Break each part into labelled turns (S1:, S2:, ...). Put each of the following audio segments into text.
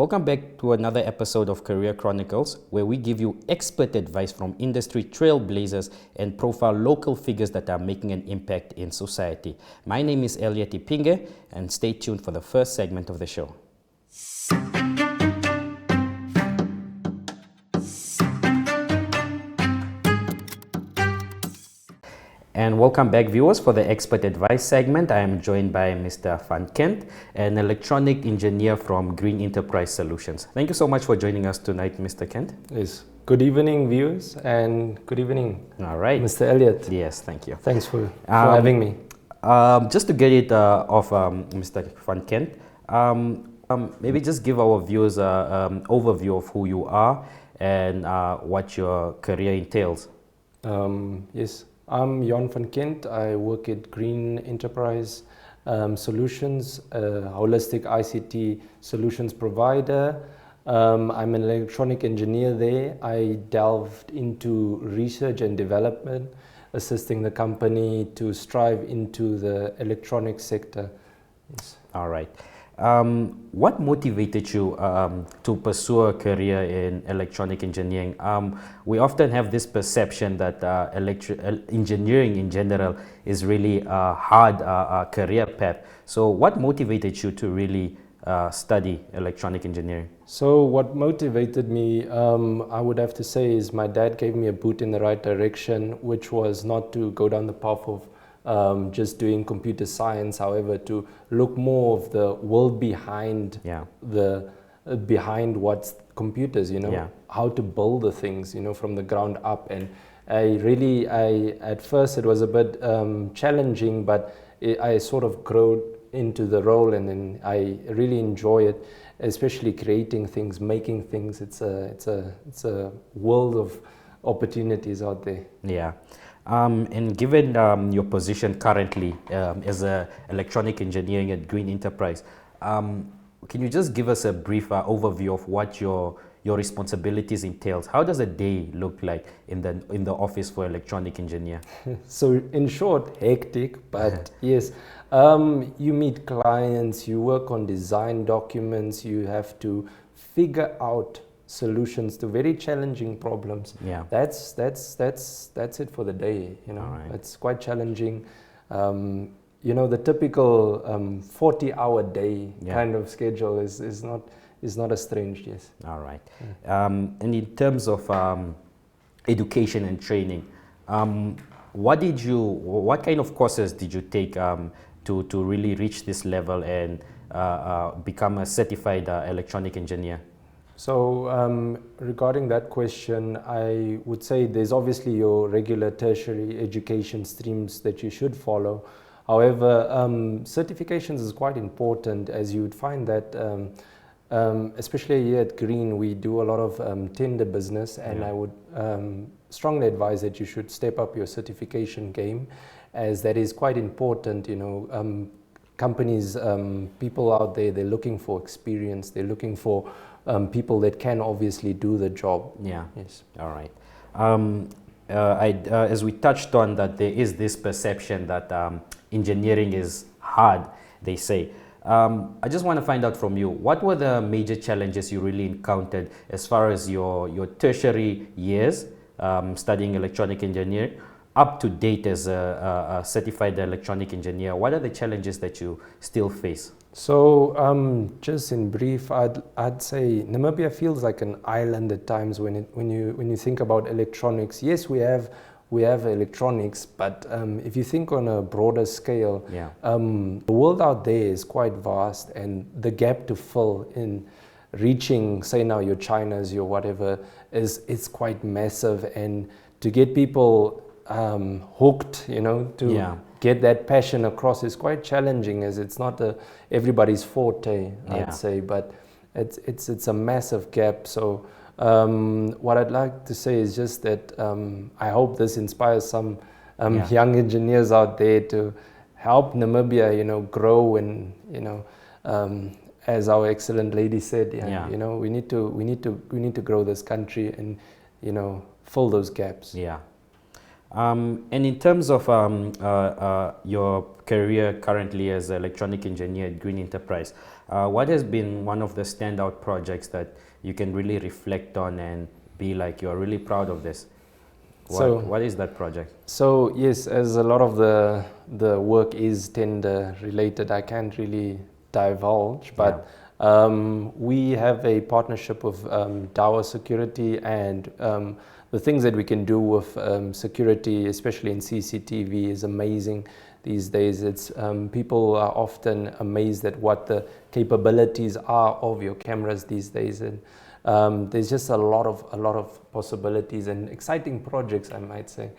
S1: Welcome back to another episode of Career Chronicles, where we give you expert advice from industry trailblazers and profile local figures that are making an impact in society. My name is Elliot Ipinge, and stay tuned for the first segment of the show. And welcome back, viewers, for the expert advice segment. I am joined by Mr. Van Kent, an electronic engineer from Green Enterprise Solutions. Thank you so much for joining us tonight, Mr. Kent.
S2: Yes. Good evening, viewers, and good evening,
S1: All right.
S2: Mr. Elliot.
S1: Yes, thank you.
S2: Thanks for having me.
S1: Just to get it off, Mr. Van Kent, maybe just give our viewers an overview of who you are and what your career entails.
S2: Yes, I'm Jan van Kent. I work at Green Enterprise Solutions, a holistic ICT solutions provider. I'm an electronic engineer there. I delved into research and development, assisting the company to strive into the electronic sector. Yes.
S1: All right. What motivated you to pursue a career in electronic engineering? We often have this perception that engineering in general is really a hard career path. So what motivated you to really study electronic engineering?
S2: So what motivated me, I would have to say, is my dad gave me a boot in the right direction, which was not to go down the path of just doing computer science, however, to look more of the world behind behind what's computers, how to build the things, from the ground up. And at first it was a bit challenging, but I sort of grew into the role, and then I really enjoy it, especially creating things, making things. It's a world of opportunities out there.
S1: Yeah. And given your position currently as an electronic engineering at Green Enterprise, can you just give us a brief overview of what your responsibilities entails? How does a day look like in the office for electronic engineer?
S2: So in short, hectic, but yes, you meet clients, you work on design documents, you have to figure out solutions to very challenging problems.
S1: Yeah,
S2: that's it for the day.
S1: Right.
S2: It's quite challenging. The typical 40-hour day kind of schedule is not a strange. Yes.
S1: All right. And in terms of education and training, what kind of courses did you take to really reach this level and become a certified electronic engineer?
S2: So regarding that question, I would say there's obviously your regular tertiary education streams that you should follow. However, certifications is quite important, as you would find that, especially here at Green, we do a lot of tender business, and I would strongly advise that you should step up your certification game, as that is quite important. Companies, people out there, they're looking for experience, they're looking for people that can obviously do the job.
S1: Yeah.
S2: Yes.
S1: All right. As we touched on, that there is this perception that engineering is hard, they say. I just want to find out from you, what were the major challenges you really encountered as far as your tertiary years studying electronic engineering up to date as a certified electronic engineer? What are the challenges that you still face?
S2: So just in brief, I'd say Namibia feels like an island at times when you think about electronics. Yes, we have electronics, but if you think on a broader scale, the world out there is quite vast, and the gap to fill in reaching, say now your Chinas, your whatever, it's quite massive, and to get people hooked, to get that passion across is quite challenging, as it's not everybody's forte, I'd say, but it's a massive gap. So what I'd like to say is just that I hope this inspires some young engineers out there to help Namibia, grow, and as our excellent lady said, we need to grow this country and fill those gaps.
S1: Yeah. And in terms of your career currently as an electronic engineer at Green Enterprise, what has been one of the standout projects that you can really reflect on and be like, you're really proud of this? What is that project?
S2: So yes, as a lot of the work is tender related, I can't really divulge, but we have a partnership with Dower Security, and the things that we can do with security, especially in CCTV, is amazing these days. It's people are often amazed at what the capabilities are of your cameras these days, and there's just a lot of possibilities and exciting projects, I might say,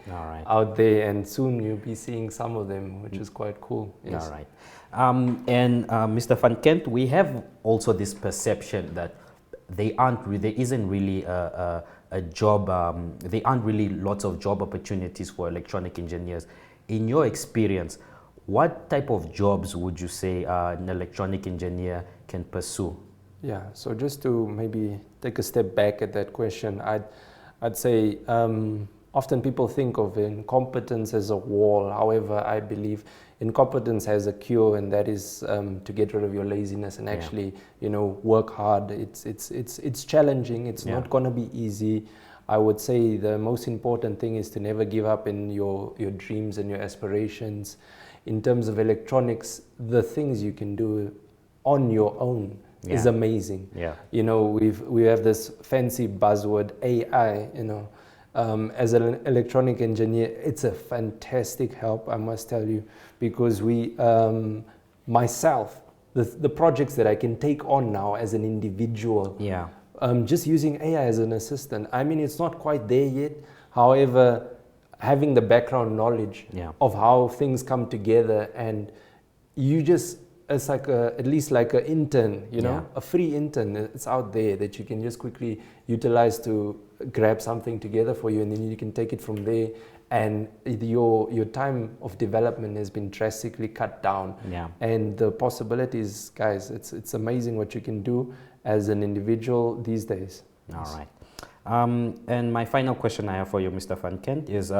S2: out there, and soon you'll be seeing some of them, which is quite cool. Yes.
S1: All right. And Mr. Van Kent, we have also this perception that there isn't really a job, there aren't really lots of job opportunities for electronic engineers. In your experience, what type of jobs would you say an electronic engineer can pursue?
S2: Yeah, so just to maybe take a step back at that question, I'd say often people think of incompetence as a wall. However, I believe incompetence has a cure, and that is to get rid of your laziness and actually, work hard. It's challenging. It's not going to be easy. I would say the most important thing is to never give up in your dreams and your aspirations. In terms of electronics, the things you can do on your own is amazing.
S1: Yeah.
S2: We have this fancy buzzword AI. As an electronic engineer, it's a fantastic help, I must tell you, because myself, the projects that I can take on now as an individual, just using AI as an assistant. I mean, it's not quite there yet. However, having the background knowledge of how things come together, and it's like at least like an intern, a free intern. It's out there that you can just quickly utilize to grab something together for you, and then you can take it from there. And your time of development has been drastically cut down. And the possibilities, guys, it's amazing what you can do as an individual these days.
S1: All right. And my final question I have for you, Mr. Van Kent, is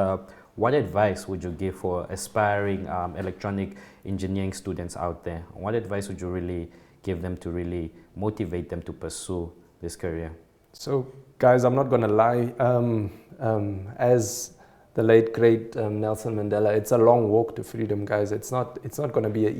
S1: what advice would you give for aspiring electronic engineering students out there? What advice would you really give them to really motivate them to pursue this career?
S2: So, guys, I'm not going to lie. As the late great Nelson Mandela, it's a long walk to freedom, guys. It's not going to be an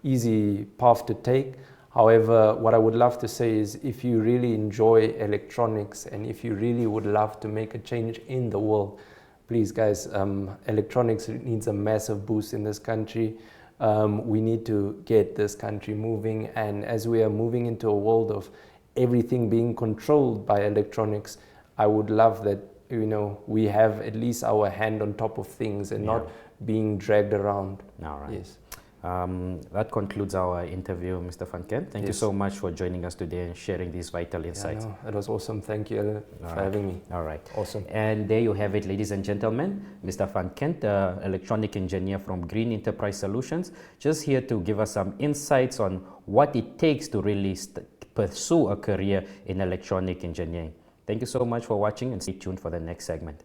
S2: easy path to take. However, what I would love to say is, if you really enjoy electronics and if you really would love to make a change in the world, please, guys, electronics needs a massive boost in this country. We need to get this country moving, and as we are moving into a world of everything being controlled by electronics, I would love that we have at least our hand on top of things and not being dragged around.
S1: All right.
S2: Yes.
S1: That concludes our interview, Mr. Van Kent. Thank you so much for joining us today and sharing these vital insights.
S2: It was awesome. Thank you for having me.
S1: All right.
S2: Awesome.
S1: And there you have it, ladies and gentlemen. Mr. Van Kent, electronic engineer from Green Enterprise Solutions, just here to give us some insights on what it takes to really pursue a career in electronic engineering. Thank you so much for watching, and stay tuned for the next segment.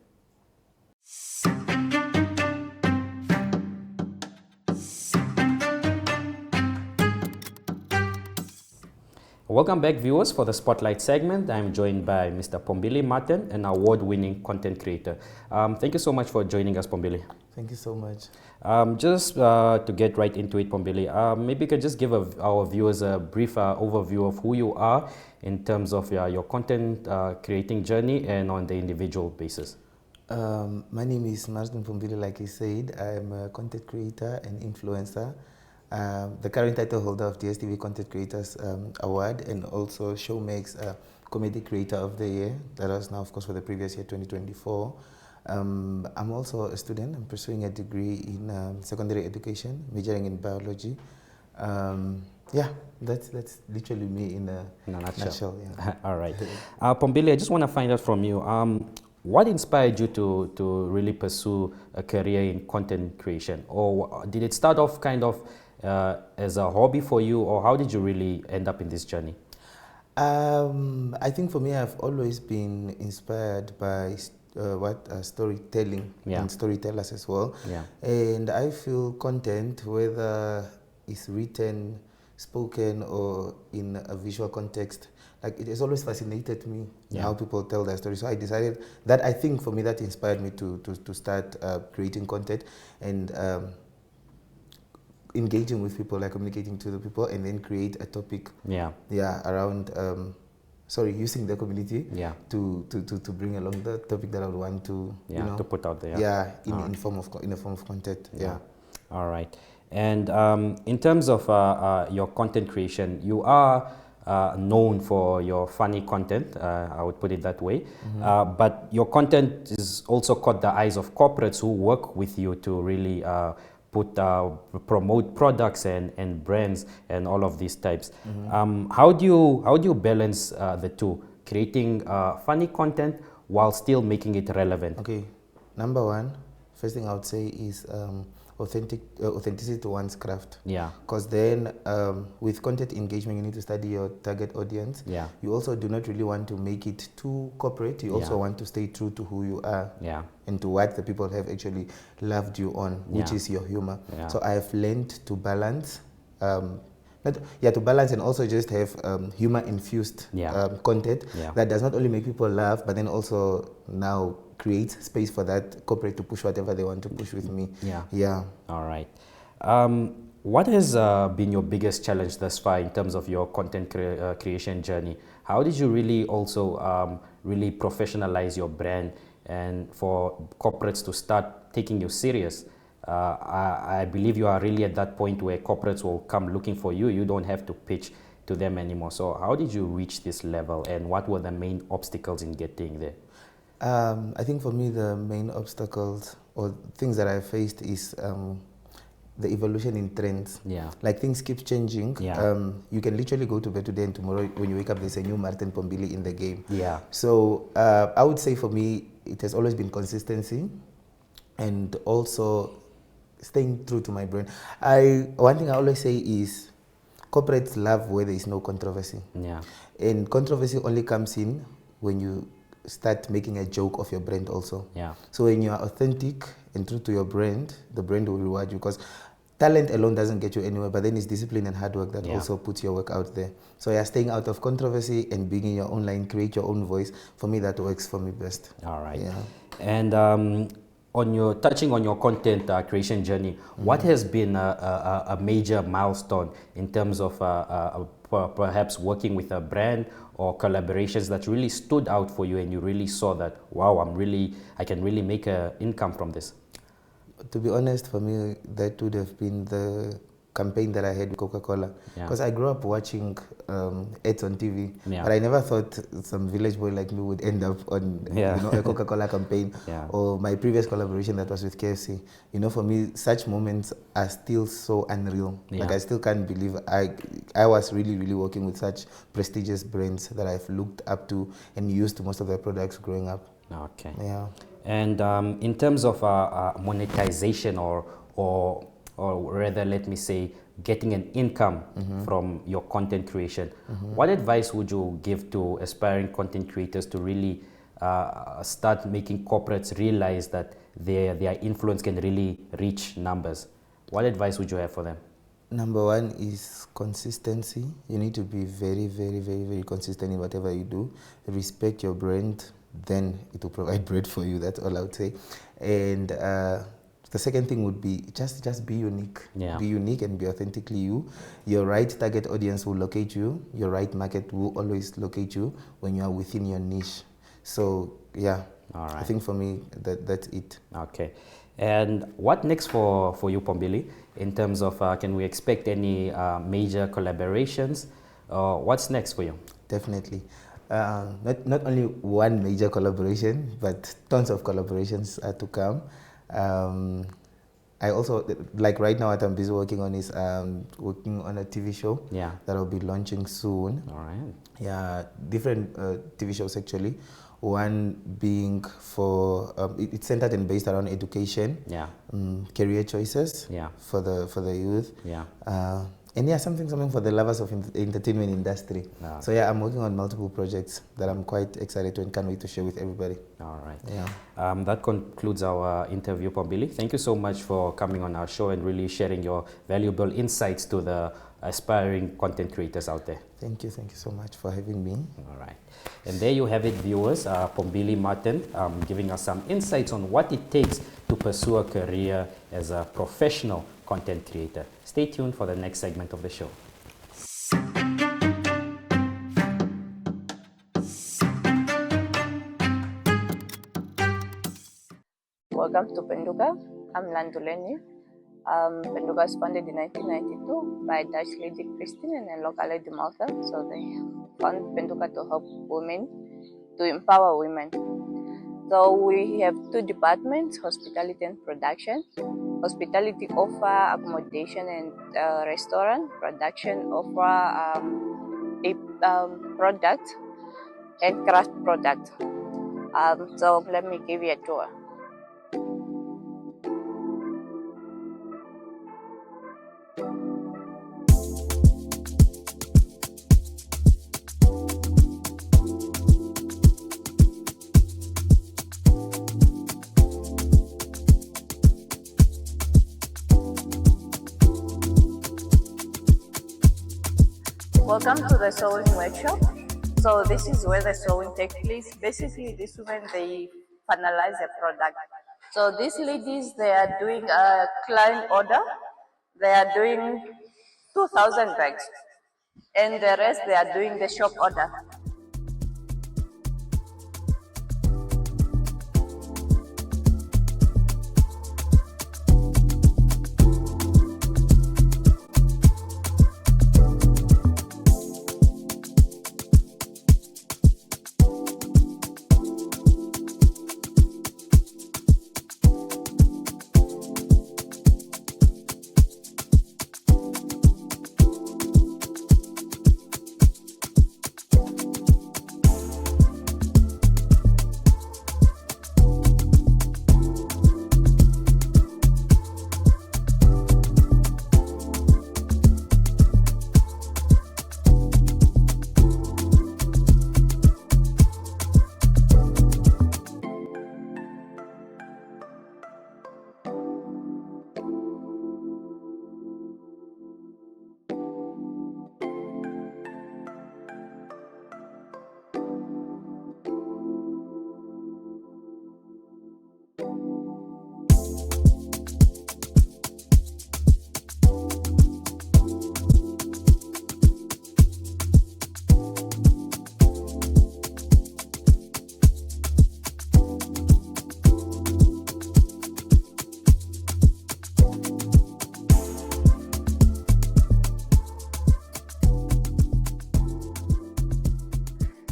S1: Welcome back, viewers, for the Spotlight segment. I'm joined by Mr. Pombili Martin, an award-winning content creator. Thank you so much for joining us, Pombili.
S3: Thank you so much.
S1: Just to get right into it, Pombili, maybe you could just give our viewers a brief overview of who you are in terms of your content creating journey and on the individual basis.
S3: My name is Martin Pombili, like you said. I'm a content creator and influencer. The current title holder of DSTV Content Creators Award, and also Showmax Comedy Creator of the Year. That was now, of course, for the previous year, 2024. I'm also a student. I'm pursuing a degree in secondary education, majoring in biology. That's literally me in a nutshell.
S1: All right. Pombili, I just want to find out from you, what inspired you to really pursue a career in content creation? Or did it start off kind of as a hobby for you, or how did you really end up in this journey?
S3: I think for me, I've always been inspired by storytelling
S1: Yeah.
S3: and storytellers as well.
S1: Yeah.
S3: And I feel content, whether it's written, spoken, or in a visual context, like it has always fascinated me
S1: Yeah.
S3: how people tell their story. So I decided that, I think for me, that inspired me to start creating content and engaging with people, like communicating to the people, and then create a topic
S1: Yeah.
S3: around using the community
S1: Yeah.
S3: to bring along the topic that I would want to
S1: To put out there.
S3: in a form of content. Yeah.
S1: All right. And in terms of your content creation, you are known for your funny content, I would put it that way. But your content is also caught the eyes of corporates who work with you to really promote products and brands and all of these types. How do you balance the two, creating funny content while still making it relevant?
S3: Okay. Number one, first thing I would say is authenticity to one's craft.
S1: Yeah.
S3: Because then with content engagement, you need to study your target audience.
S1: Yeah.
S3: You also do not really want to make it too corporate. You also want to stay true to who you are.
S1: Yeah.
S3: And to what the people have actually loved you on, which is your humor.
S1: Yeah.
S3: So I have learned to balance, to balance and also just have humor infused content that does not only make people laugh, but then also now create space for that corporate to push whatever they want to push with me. Yeah.
S1: All right. What has been your biggest challenge thus far in terms of your content creation journey? How did you really also really professionalize your brand and for corporates to start taking you serious? I believe you are really at that point where corporates will come looking for you. You don't have to pitch to them anymore. So how did you reach this level, and what were the main obstacles in getting there?
S3: I think for me, the main obstacles or things that I faced is the evolution in trends.
S1: Yeah.
S3: Like things keep changing.
S1: Yeah.
S3: You can literally go to bed today and tomorrow when you wake up, there's a new Martin Pombili in the game.
S1: Yeah.
S3: So I would say for me, it has always been consistency and also staying true to my brand. One thing I always say is corporates love where there is no controversy.
S1: Yeah.
S3: And controversy only comes in when you start making a joke of your brand also.
S1: Yeah.
S3: So when you are authentic and true to your brand, the brand will reward you, because talent alone doesn't get you anywhere, but then it's discipline and hard work that also puts your work out there. So yeah, staying out of controversy and being in your own line, create your own voice. For me, that works for me best.
S1: All right.
S3: Yeah.
S1: And touching on your content creation journey, what has been a major milestone in terms of perhaps working with a brand or collaborations that really stood out for you and you really saw that, wow, I can really make an income from this?
S3: To be honest, for me, that would have been the campaign that I had with Coca-Cola. Because I grew up watching ads on TV, but I never thought some village boy like me would end up on a Coca-Cola campaign or my previous collaboration that was with KFC. For me, such moments are still so unreal. Like I still can't believe I was really, really working with such prestigious brands that I've looked up to and used most of their products growing up.
S1: Okay.
S3: Yeah.
S1: And in terms of monetization or rather, let me say, getting an income from your content creation, what advice would you give to aspiring content creators to really start making corporates realize that their influence can really reach numbers? What advice would you have for them?
S3: Number one is consistency. You need to be very, very, very, very consistent in whatever you do. Respect your brand, then it will provide bread for you. That's all I would say. And the second thing would be just be unique. Be unique and be authentically you. Your right target audience will locate you. Your right market will always locate you when you are within your niche. So yeah, all right. I think for me that's it.
S1: Okay. And what next for you, Pombili, in terms of can we expect any major collaborations? What's next for you?
S3: Definitely. Not only one major collaboration, but tons of collaborations are to come. I also, like right now, what I'm busy working on is working on a TV show that I'll be launching soon.
S1: All right.
S3: Yeah, different TV shows actually. One being for it's centered and based around education, career choices for the youth. And yeah, something for the lovers of entertainment industry.
S1: Ah.
S3: So yeah, I'm working on multiple projects that I'm quite excited to and can't wait to share with everybody.
S1: All right.
S3: Yeah.
S1: That concludes our interview, Pombili. Thank you so much for coming on our show and really sharing your valuable insights to the aspiring content creators out there.
S3: Thank you so much for having me.
S1: All right. And there you have it, viewers. Pombili Martin giving us some insights on what it takes to pursue a career as a professional content creator. Stay tuned for the next segment of the show.
S4: Welcome to Penduka. I'm Landuleni. Penduka was founded in 1992 by Dutch lady Christine and a local lady Malta. So they found Penduka to help women, to empower women. So we have two departments, hospitality and production. Hospitality offer accommodation and restaurant. Production offer product, handcraft product. So let me give you a tour. Welcome to the sewing workshop. So this is where the sewing takes place. Basically, this women, they finalize the product. So these ladies, they are doing a client order. They are doing 2,000 bags. And the rest, they are doing the shop order.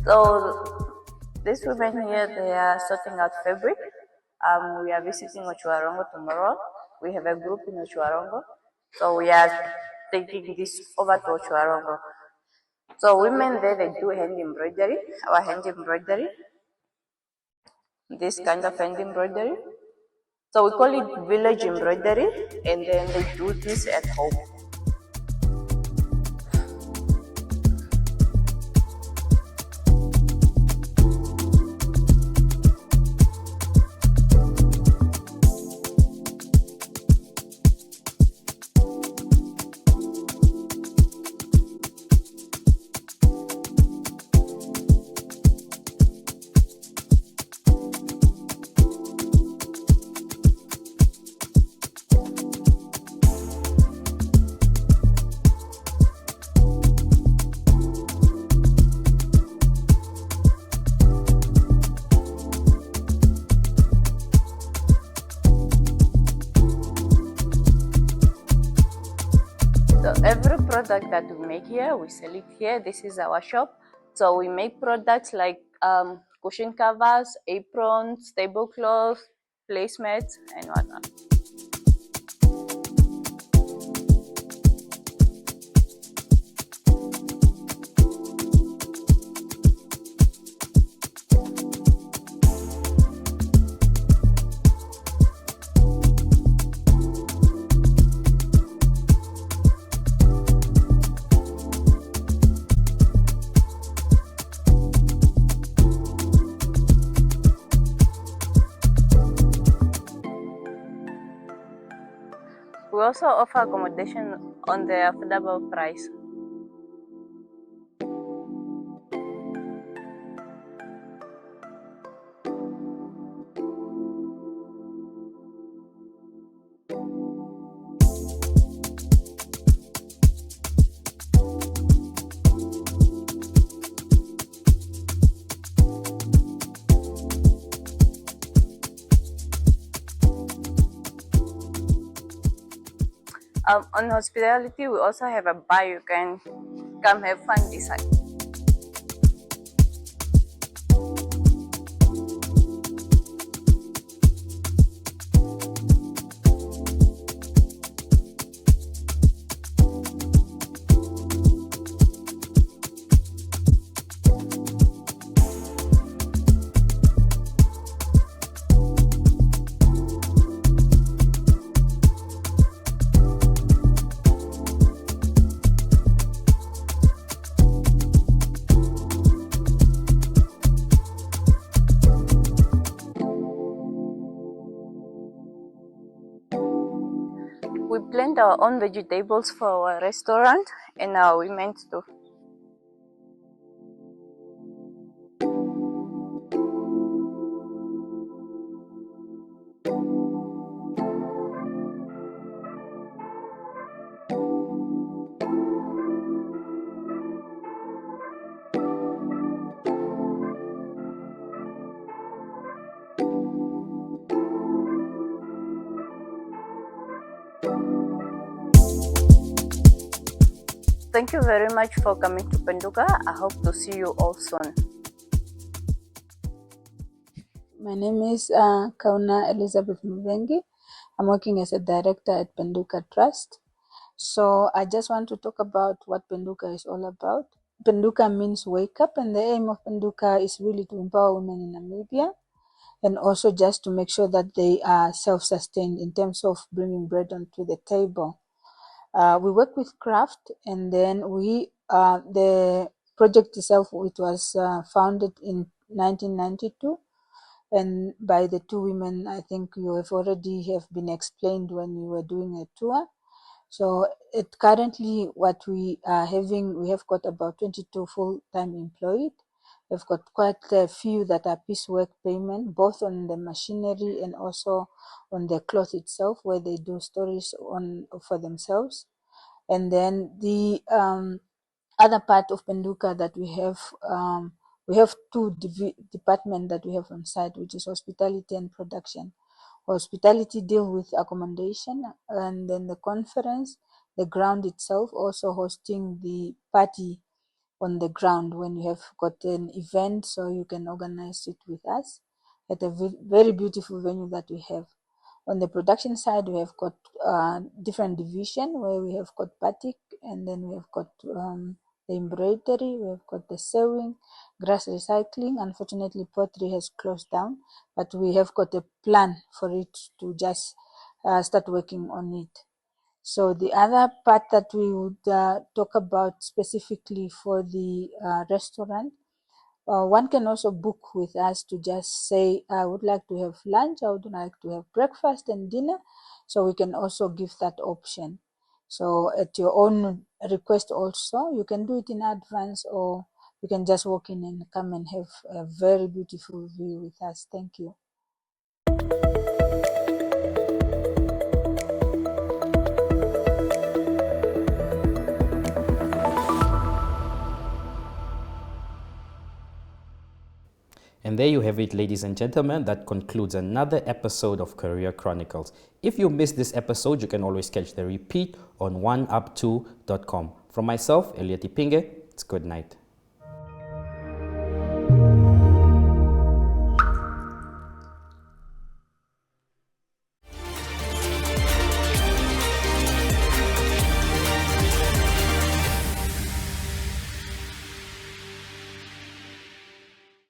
S4: So these women here, they are sorting out fabric. We are visiting Ochuarongo tomorrow. We have a group in Ochuarongo. So we are taking this over to Ochuarongo. So women there, they do hand embroidery, our hand embroidery. This kind of hand embroidery. So we call it village embroidery, and then they do this at home. So every product that we make here, we sell it here. This is our shop. So we make products like cushion covers, aprons, tablecloths, placemats, and whatnot. We also offer accommodation on the affordable price. On hospitality, we also have a bar. You can come have fun this side. We blend our own vegetables for our restaurant and our women's too. Thank you very much for coming to Penduka. I hope to see you all soon.
S5: My name is Kauna Elizabeth Muvengi. I'm working as a director at Penduka Trust. So I just want to talk about what Penduka is all about. Penduka means wake up, and the aim of Penduka is really to empower women in Namibia and also just to make sure that they are self-sustained in terms of bringing bread onto the table. We work with craft, and then the project itself, it was founded in 1992, and by the two women I think you have already have been explained when you were doing a tour. So currently what we are having, we have got about 22 full-time employed. We've got quite a few that are piecework payment, both on the machinery and also on the cloth itself, where they do stories for themselves. And then the other part of Penduka that we have two departments that we have on site, which is hospitality and production. Hospitality deal with accommodation, and then the conference, the ground itself, also hosting the party on the ground when you have got an event, so you can organize it with us at a very beautiful venue that we have. On the production side, we have got different division where we have got batik, and then we have got the embroidery, we have got the sewing, grass recycling. Unfortunately, pottery has closed down, but we have got a plan for it to just start working on it. So the other part that we would talk about specifically for the restaurant, one can also book with us to just say, I would like to have lunch, I would like to have breakfast and dinner. So we can also give that option. So at your own request also, you can do it in advance, or you can just walk in and come and have a very beautiful view with us. Thank you.
S1: And there you have it, ladies and gentlemen. That concludes another episode of Career Chronicles. If you missed this episode, you can always catch the repeat on oneup2.com. From myself, Elliot Ipinge, it's good night.